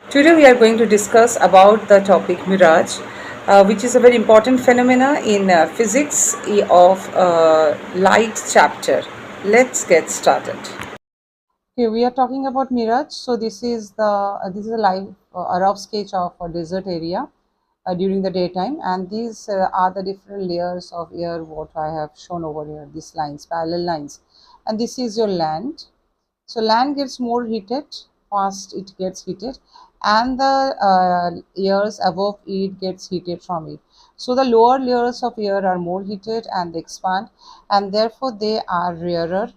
Today we are going to discuss about the topic Mirage, which is a very important phenomena in physics of light chapter. Let's get started. Okay, we are talking about Mirage. So this is a rough sketch of a desert area during the daytime, and these are the different layers of air. What I have shown over here, these lines, parallel lines, and this is your land. So land gets more heated, fast it gets heated, and the layers above it gets heated from it. So the lower layers of air are more heated and they expand, and therefore they are rarer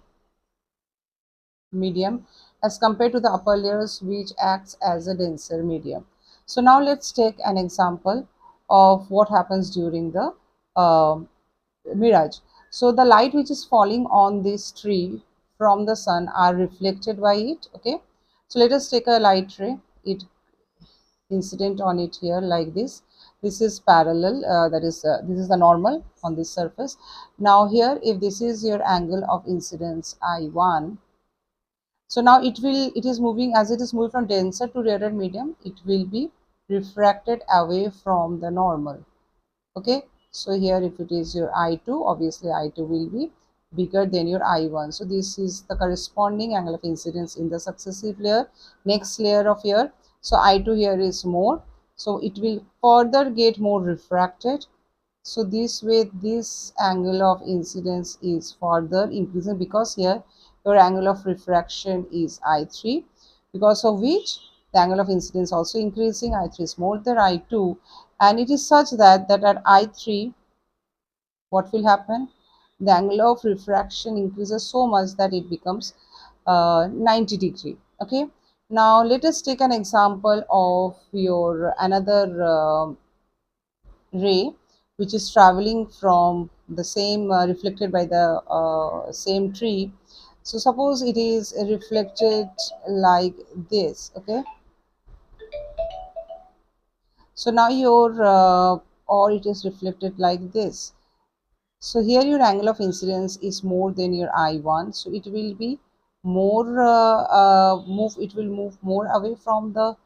medium as compared to the upper layers, which acts as a denser medium. So now let's take an example of what happens during the mirage. So the light which is falling on this tree from the sun are reflected by it. Okay, so let us take a light ray, it incident on it here like this. This is parallel, that is this is the normal on this surface. Now here, if this is your angle of incidence I1, so now it is moving, as it is moving from denser to rarer medium, it will be refracted away from the normal. Okay, so here if it is your I2, obviously I2 will be bigger than your I1. So this is the corresponding angle of incidence in the successive layer, next layer of here. So I2 here is more, so it will further get more refracted. So this way this angle of incidence is further increasing, because here your angle of refraction is I3, because of which the angle of incidence also increasing. I3 is more than I2, and it is such that at I3 what will happen, the angle of refraction increases so much that it becomes 90 degree. Okay, now let us take an example of your another ray which is traveling from the same reflected by the same tree. So suppose it is reflected like this. Okay, so now your or it is reflected like this. So here your angle of incidence is more than your I1, so it will be more it will move more away from the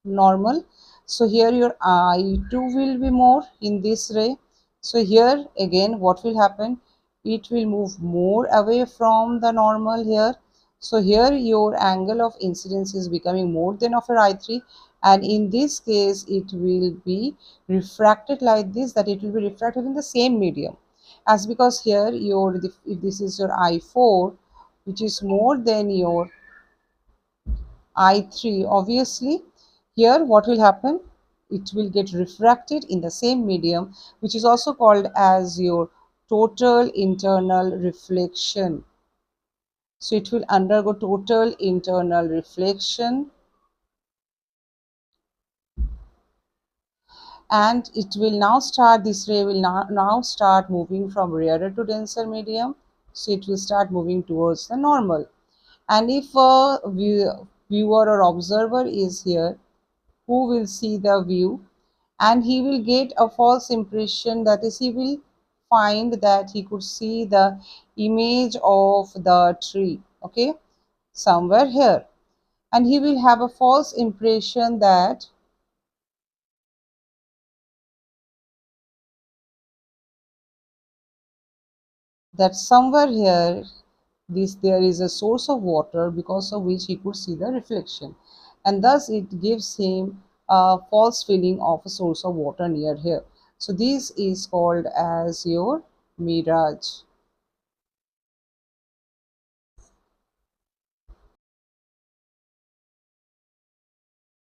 normal. So here your I2 will be more in this ray. So here again what will happen, it will move more away from the normal here. So here your angle of incidence is becoming more than of your I3, and in this case it will be refracted like this, that it will be refracted in the same medium, as because here your if this is your I4, which is more than your I3, obviously here what will happen, it will get refracted in the same medium, which is also called as your total internal reflection. So it will undergo total internal reflection, and it will now start, this ray will now start moving from rarer to denser medium. So it will start moving towards the normal. And if a viewer or observer is here who will see the view, and he will get a false impression, that is he will find that he could see the image of the tree, okay, somewhere here, and he will have a false impression that somewhere here this there is a source of water, because of which he could see the reflection, and thus it gives him a false feeling of a source of water near here. So this is called as your mirage.